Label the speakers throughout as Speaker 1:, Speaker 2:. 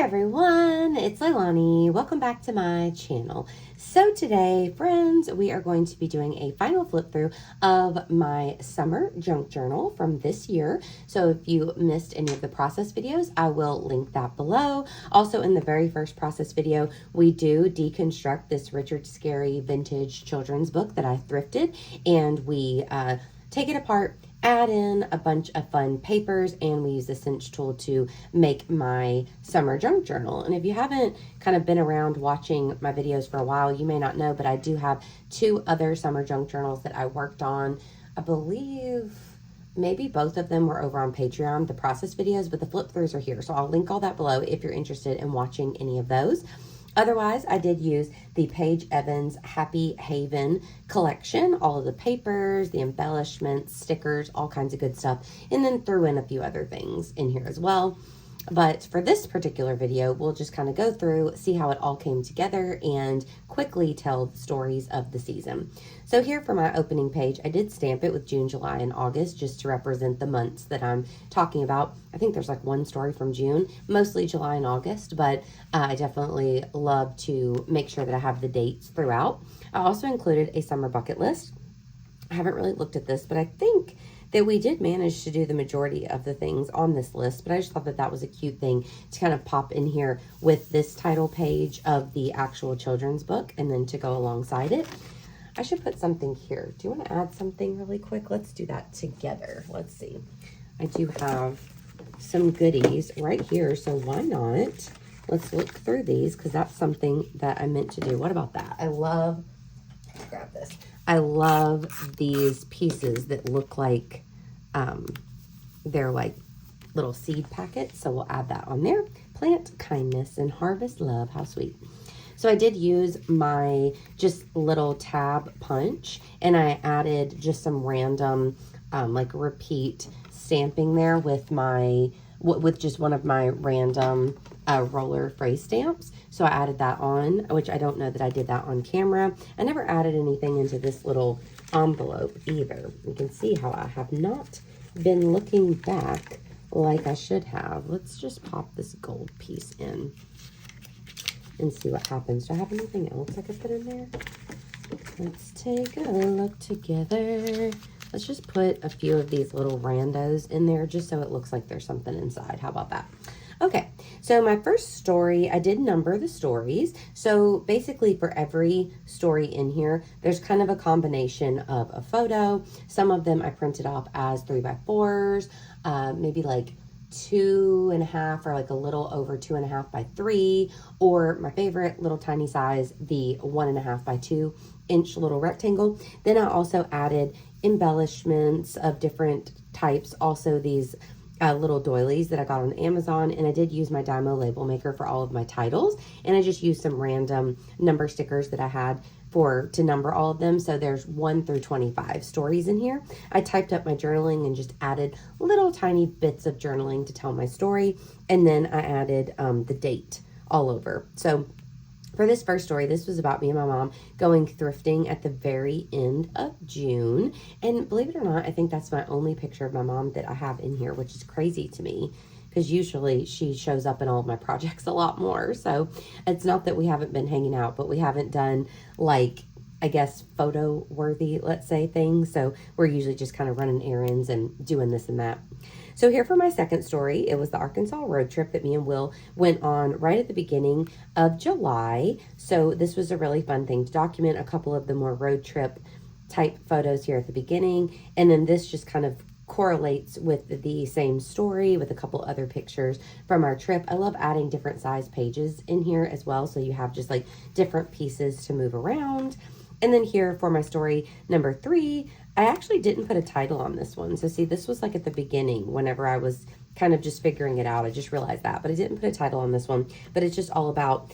Speaker 1: everyone, it's Leilani. Welcome back to my channel. So today, friends, we are going to be doing a final flip through of my summer junk journal from this year. So if you missed any of the process videos, I will link that below. Also, in the very first process video, we do deconstruct this Richard Scarry vintage children's book that I thrifted, and we take it apart, add in a bunch of fun papers, and we use the cinch tool to make my summer junk journal. And if you haven't kind of been around watching my videos for a while, you may not know, but I do have 2 other summer junk journals that I worked on. I believe maybe both of them were over on Patreon, the process videos, but the flip throughs are here. So I'll link all that below if you're interested in watching any of those. Otherwise, I did use the Paige Evans Happy Haven collection, all of the papers, the embellishments, stickers, all kinds of good stuff, and then threw in a few other things in here as well. But for this particular video, we'll just kind of go through, see how it all came together, and quickly tell the stories of the season. So here for my opening page, I did stamp it with June, July, and August just to represent the months that I'm talking about. I think there's like 1 story from June, mostly July and August, but I definitely love to make sure that I have the dates throughout. I also included a summer bucket list. I haven't really looked at this, but I think that we did manage to do the majority of the things on this list, but I just thought that that was a cute thing to kind of pop in here with this title page of the actual children's book, and then to go alongside it. I should put something here. Do you want to add something really quick? Let's do that together. Let's see. I do have some goodies right here, so why not? Let's look through these, because that's something that I meant to do. What about that? I love, grab this. I love these pieces that look like they're like little seed packets. So we'll add that on there. Plant kindness and harvest love. How sweet. So I did use my just little tab punch, and I added just some random like repeat stamping there with just one of my random roller phrase stamps. So I added that on, which I don't know that I did that on camera. I never added anything into this little envelope either. You can see how I have not been looking back like I should have. Let's just pop this gold piece in and see what happens. Do I have anything else I could put in there? Let's take a look together. Let's just put a few of these little randos in there just so it looks like there's something inside. How about that? Okay, so my first story, I did number the stories. So basically for every story in here, there's kind of a combination of a photo. Some of them I printed off as 3x4s, maybe like 2.5 or like a little over 2.5 by 3, or my favorite little tiny size, the 1.5 by 2 inch little rectangle. Then I also added embellishments of different types, also these little doilies that I got on Amazon, and I did use my Dymo label maker for all of my titles, and I just used some random number stickers that I had to number all of them. So there's 1 through 25 stories in here. I typed up my journaling and just added little tiny bits of journaling to tell my story, and then I added the date all over. So for this first story, this was about me and my mom going thrifting at the very end of June. And believe it or not, I think that's my only picture of my mom that I have in here, which is crazy to me because usually she shows up in all of my projects a lot more. So it's not that we haven't been hanging out, but we haven't done like, I guess, photo worthy, let's say, things. So we're usually just kind of running errands and doing this and that. So here for my second story, it was the Arkansas road trip that me and Will went on right at the beginning of July. So this was a really fun thing to document, a couple of the more road trip type photos here at the beginning. And then this just kind of correlates with the same story with a couple other pictures from our trip. I love adding different size pages in here as well, so you have just like different pieces to move around. And then here for my story number 3, I actually didn't put a title on this one. So see, this was like at the beginning whenever I was kind of just figuring it out. I just realized that, but I didn't put a title on this one. But it's just all about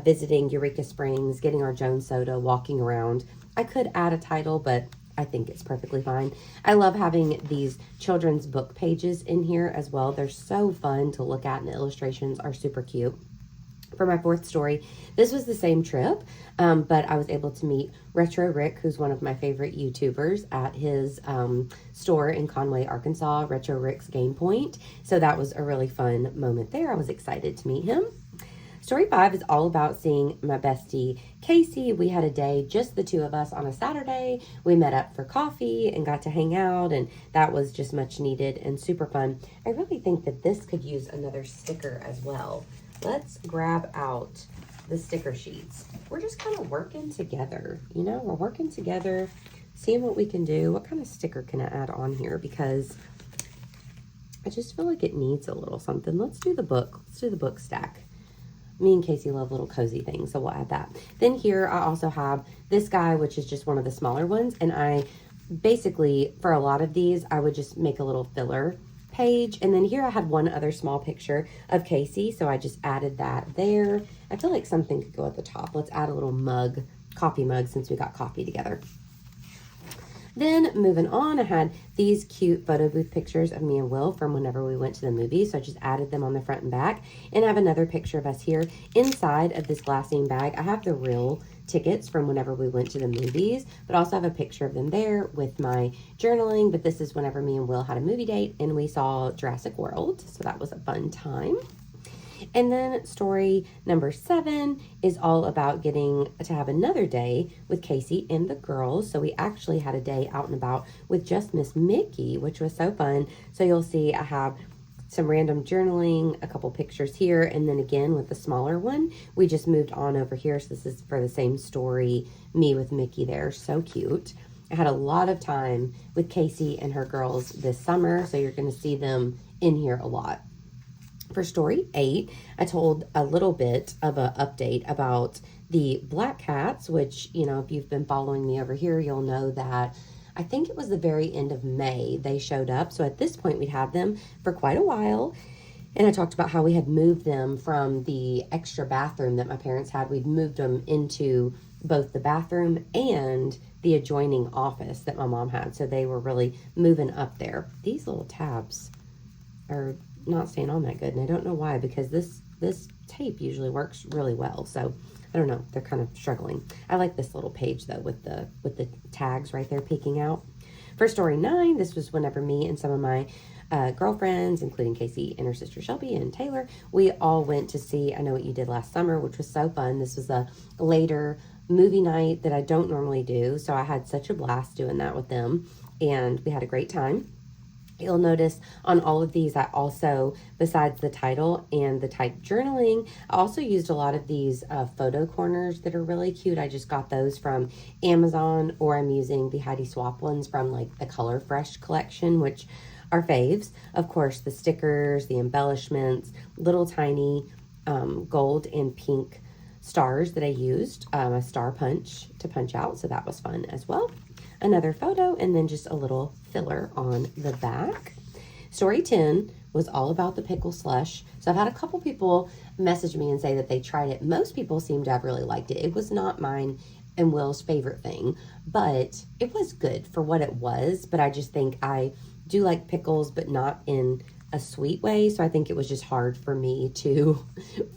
Speaker 1: visiting Eureka Springs, getting our Jones soda, walking around. I could add a title, but I think it's perfectly fine. I love having these children's book pages in here as well. They're so fun to look at, and the illustrations are super cute. For my fourth story, this was the same trip, but I was able to meet Retro Rick, who's one of my favorite YouTubers, at his store in Conway, Arkansas, Retro Rick's Game Point. So that was a really fun moment there. I was excited to meet him. Story 5 is all about seeing my bestie, Casey. We had a day, just the two of us on a Saturday. We met up for coffee and got to hang out, and that was just much needed and super fun. I really think that this could use another sticker as well. Let's grab out the sticker sheets. We're just kind of working together, you know, we're working together, seeing what we can do. What kind of sticker can I add on here? Because I just feel like it needs a little something. Let's do the book. Let's do the book stack. Me and Casey love little cozy things, so we'll add that. Then here I also have this guy, which is just one of the smaller ones. And I basically, for a lot of these, I would just make a little filler page. And then here I had one other small picture of Casey, so I just added that there. I feel like something could go at the top. Let's add a little mug, coffee mug, since we got coffee together. Then moving on, I had these cute photo booth pictures of me and Will from whenever we went to the movies. So I just added them on the front and back. And I have another picture of us here inside of this glassine bag. I have the real tickets from whenever we went to the movies, but also have a picture of them there with my journaling. But this is whenever me and Will had a movie date and we saw Jurassic World. So that was a fun time. And then story number 7 is all about getting to have another day with Casey and the girls. So we actually had a day out and about with just Miss Mickey, which was so fun. So you'll see I have some random journaling, a couple pictures here, and then again with the smaller one, we just moved on over here. So this is for the same story, me with Mickey there. So cute. I had a lot of time with Casey and her girls this summer, so you're going to see them in here a lot. For story 8, I told a little bit of an update about the black cats, which, you know, if you've been following me over here, you'll know that I think it was the very end of May they showed up. So at this point, we'd had them for quite a while. And I talked about how we had moved them from the extra bathroom that my parents had. We'd moved them into both the bathroom and the adjoining office that my mom had. So they were really moving up there. These little tabs are not staying on that good, and I don't know why, because this tape usually works really well. So I don't know, they're kind of struggling. I like this little page though with the tags right there peeking out. For story 9, this was whenever me and some of my girlfriends, including Casey and her sister Shelby and Taylor, we all went to see I Know What You Did Last Summer, which was so fun. This was a later movie night that I don't normally do, so I had such a blast doing that with them, and we had a great time. You'll notice on all of these, I also, besides the title and the type journaling, I also used a lot of these photo corners that are really cute. I just got those from Amazon, or I'm using the Heidi Swapp ones from like the Color Fresh collection, which are faves. Of course, the stickers, the embellishments, little tiny gold and pink stars that I used, a star punch to punch out. So that was fun as well. Another photo, and then just a little filler on the back. Story 10 was all about the pickle slush. So I've had a couple people message me and say that they tried it. Most people seem to have really liked it. It was not mine and Will's favorite thing, but it was good for what it was. But I just think I do like pickles, but not in a sweet way. So I think it was just hard for me to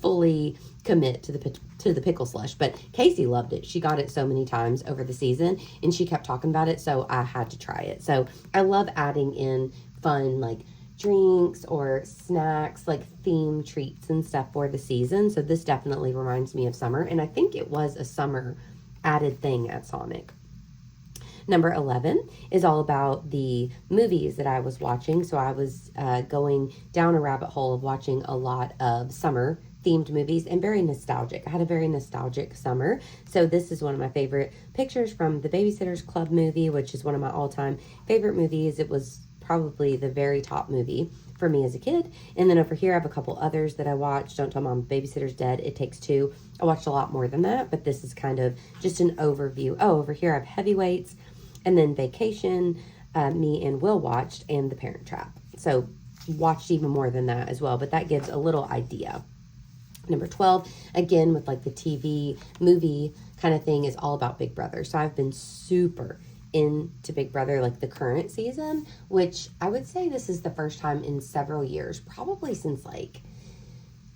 Speaker 1: fully commit to the pickle slush. But Casey loved it. She got it so many times over the season and she kept talking about it, so I had to try it. So I love adding in fun like drinks or snacks, like theme treats and stuff for the season. So this definitely reminds me of summer, and I think it was a summer added thing at Sonic. Number 11 is all about the movies that I was watching. So I was going down a rabbit hole of watching a lot of summer themed movies and very nostalgic. I had a very nostalgic summer. So this is one of my favorite pictures from the Babysitter's Club movie, which is one of my all-time favorite movies. It was probably the very top movie for me as a kid. And then over here, I have a couple others that I watched. Don't Tell Mom Babysitter's Dead, It Takes Two. I watched a lot more than that, but this is kind of just an overview. Oh, over here I have Heavyweights, and then Vacation, me and Will watched, and The Parent Trap. So watched even more than that as well, but that gives a little idea. Number 12, again, with like the TV movie kind of thing, is all about Big Brother. So I've been super into Big Brother, like the current season, which I would say this is the first time in several years, probably since like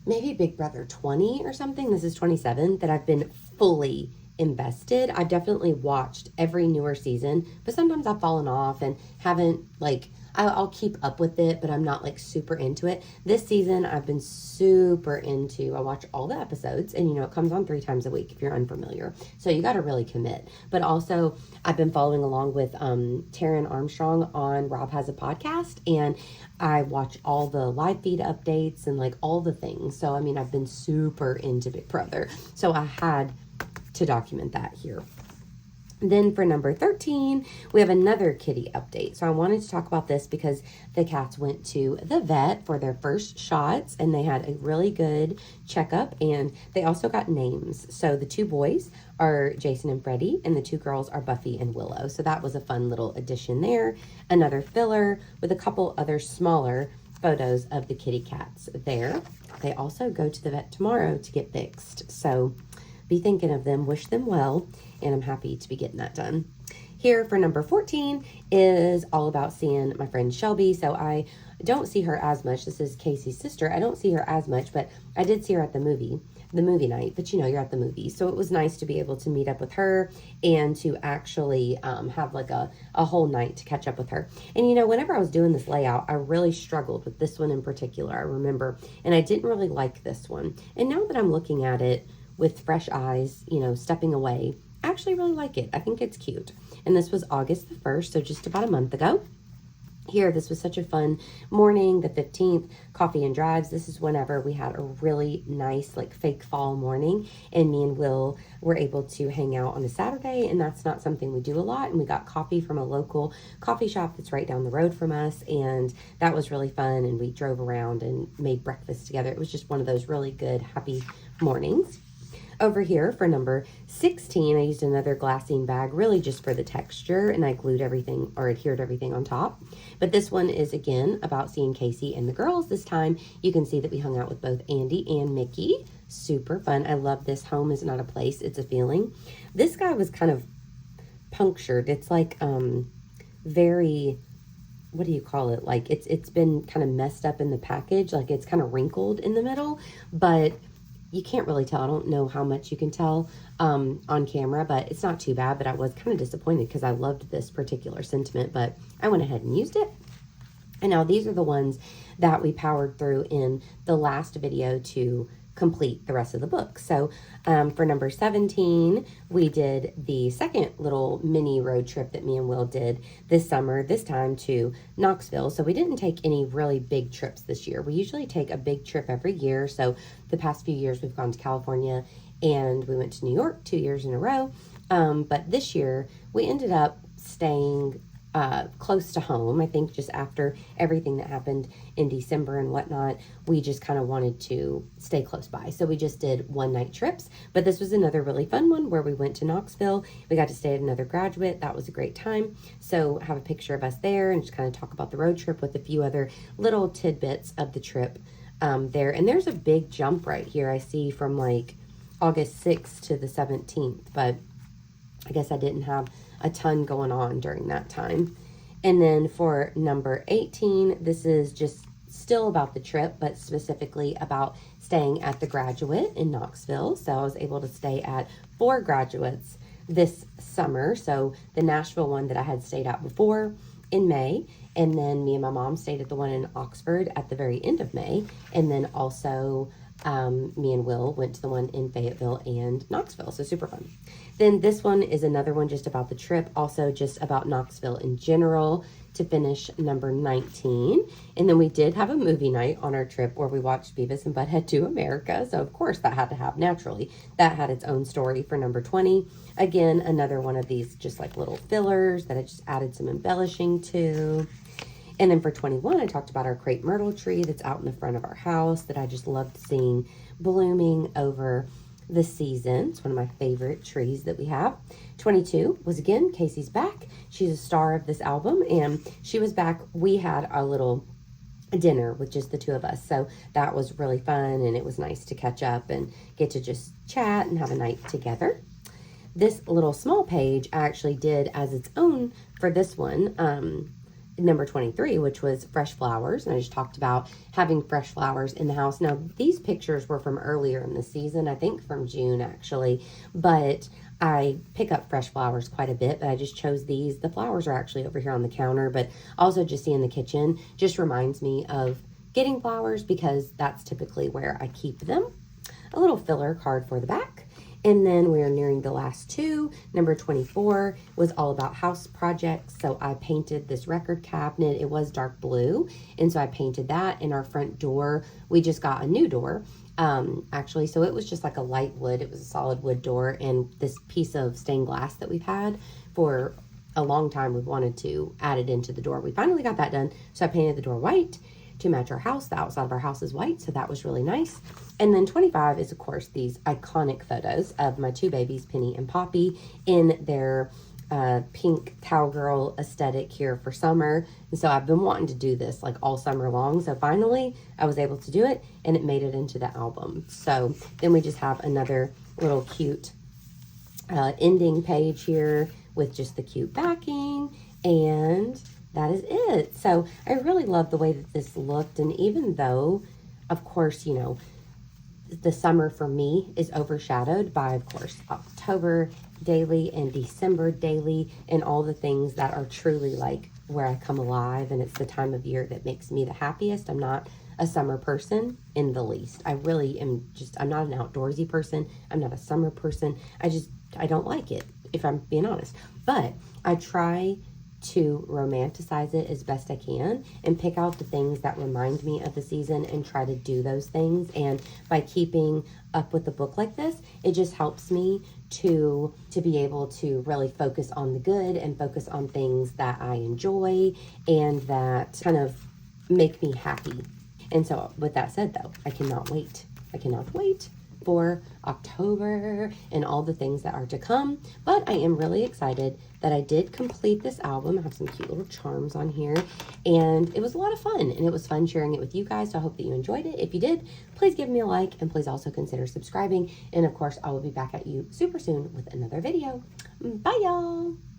Speaker 1: maybe Big Brother 20 or something. This is 27 that I've been fully invested. I've definitely watched every newer season, but sometimes I've fallen off and haven't like, I'll keep up with it, but I'm not like super into it. This season, I've been super into, I watch all the episodes, and it comes on 3 times a week if you're unfamiliar. So you got to really commit. But also, I've been following along with Taryn Armstrong on Rob Has a Podcast, and I watch all the live feed updates and like all the things. So, I mean, I've been super into Big Brother. So I had to document that here. Then for number 13, we have another kitty update. So I wanted to talk about this because the cats went to the vet for their first shots, and they had a really good checkup, and they also got names. So the 2 boys are Jason and Freddie, and the 2 girls are Buffy and Willow. So that was a fun little addition there. Another filler with a couple other smaller photos of the kitty cats there. They also go to the vet tomorrow to get fixed. So be thinking of them, wish them well, and I'm happy to be getting that done. Here for number 14 is all about seeing my friend Shelby. So I don't see her as much. This is Casey's sister. I don't see her as much, but I did see her at the movie night. But you're at the movies. So it was nice to be able to meet up with her and to actually have like a whole night to catch up with her. And whenever I was doing this layout, I really struggled with this one in particular, I remember. And I didn't really like this one. And now that I'm looking at it with fresh eyes, stepping away, I actually really like it. I think it's cute. And this was August the 1st, so just about a month ago. Here, this was such a fun morning, the 15th, coffee and drives. This is whenever we had a really nice, like, fake fall morning, and me and Will were able to hang out on a Saturday, and that's not something we do a lot, and we got coffee from a local coffee shop that's right down the road from us, and that was really fun, and we drove around and made breakfast together. It was just one of those really good, happy mornings. Over here for number 16, I used another glassine bag, really just for the texture, and I glued everything or adhered everything on top. But this one is, again, about seeing Casey and the girls. This time, you can see that we hung out with both Andy and Mickey. Super fun. I love this. Home is not a place, it's a feeling. This guy was kind of punctured. It's like very, what do you call it? Like it's been kind of messed up in the package. Like it's kind of wrinkled in the middle, but you can't really tell. I don't know how much you can tell on camera, but it's not too bad. But I was kind of disappointed because I loved this particular sentiment, but I went ahead and used it. And now these are the ones that we powered through in the last video to complete the rest of the book. So for number 17, we did the second little mini road trip that me and Will did this summer, this time to Knoxville. So we didn't take any really big trips this year. We usually take a big trip every year. So the past few years we've gone to California and we went to New York 2 years in a row. But this year we ended up staying close to home. I think just after everything that happened in December and whatnot, we just kind of wanted to stay close by. So we just did one-night trips, but this was another really fun one where we went to Knoxville. We got to stay at another graduate. That was a great time. So have a picture of us there and just kind of talk about the road trip with a few other little tidbits of the trip there. And there's a big jump right here I see from like August 6th to the 17th, but I guess I didn't have a ton going on during that time. And then for number 18, this is just still about the trip, but specifically about staying at the Graduate in Knoxville. So I was able to stay at 4 graduates this summer. So the Nashville one that I had stayed at before in May, and then me and my mom stayed at the one in Oxford at the very end of May, and then also me and Will went to the one in Fayetteville and Knoxville, so super fun. Then this one is another one just about the trip, also just about Knoxville in general, to finish number 19. And then we did have a movie night on our trip where we watched Beavis and Butthead to America, so of course that had to have, naturally, that had its own story for number 20. Again, another one of these just like little fillers that I just added some embellishing to. And then for 21, I talked about our crepe myrtle tree that's out in the front of our house that I just loved seeing blooming over the season. It's one of my favorite trees that we have. 22 was, again, Casey's back. She's a star of this album, and she was back. We had a little dinner with just the 2 of us, so that was really fun, and it was nice to catch up and get to just chat and have a night together. This little small page I actually did as its own for this one, number 23, which was fresh flowers. And I just talked about having fresh flowers in the house. Now, these pictures were from earlier in the season, I think from June actually, but I pick up fresh flowers quite a bit, but I just chose these. The flowers are actually over here on the counter, but also just seeing the kitchen just reminds me of getting flowers because that's typically where I keep them. A little filler card for the back. And then we are nearing the last two. Number 24 was all about house projects. So I painted this record cabinet. It was dark blue. And so I painted that. In our front door, we just got a new door. Actually, so it was just like a light wood. It was a solid wood door, and this piece of stained glass that we've had for a long time, we've wanted to add it into the door. We finally got that done. So I painted the door white to match our house. The outside of our house is white, so that was really nice. And then 25 is, of course, these iconic photos of my two babies, Penny and Poppy, in their pink cowgirl aesthetic here for summer. And so I've been wanting to do this like all summer long. So finally I was able to do it, and it made it into the album. So then we just have another little cute ending page here with just the cute backing, and that is it. So I really love the way that this looked. And even though, of course, you know, the summer for me is overshadowed by, of course, October daily and December daily and all the things that are truly like where I come alive, and it's the time of year that makes me the happiest. I'm not a summer person in the least. I really am I'm not an outdoorsy person. I'm not a summer person. I don't like it, if I'm being honest. But I try to romanticize it as best I can and pick out the things that remind me of the season and try to do those things. And by keeping up with the book like this, it just helps me to be able to really focus on the good and focus on things that I enjoy and that kind of make me happy. And so with that said, though, I cannot wait. I cannot wait for October and all the things that are to come. But I am really excited that I did complete this album. I have some cute little charms on here, and it was a lot of fun, and it was fun sharing it with you guys. So I hope that you enjoyed it. If you did, please give me a like, and please also consider subscribing. And of course, I will be back at you super soon with another video. Bye, y'all.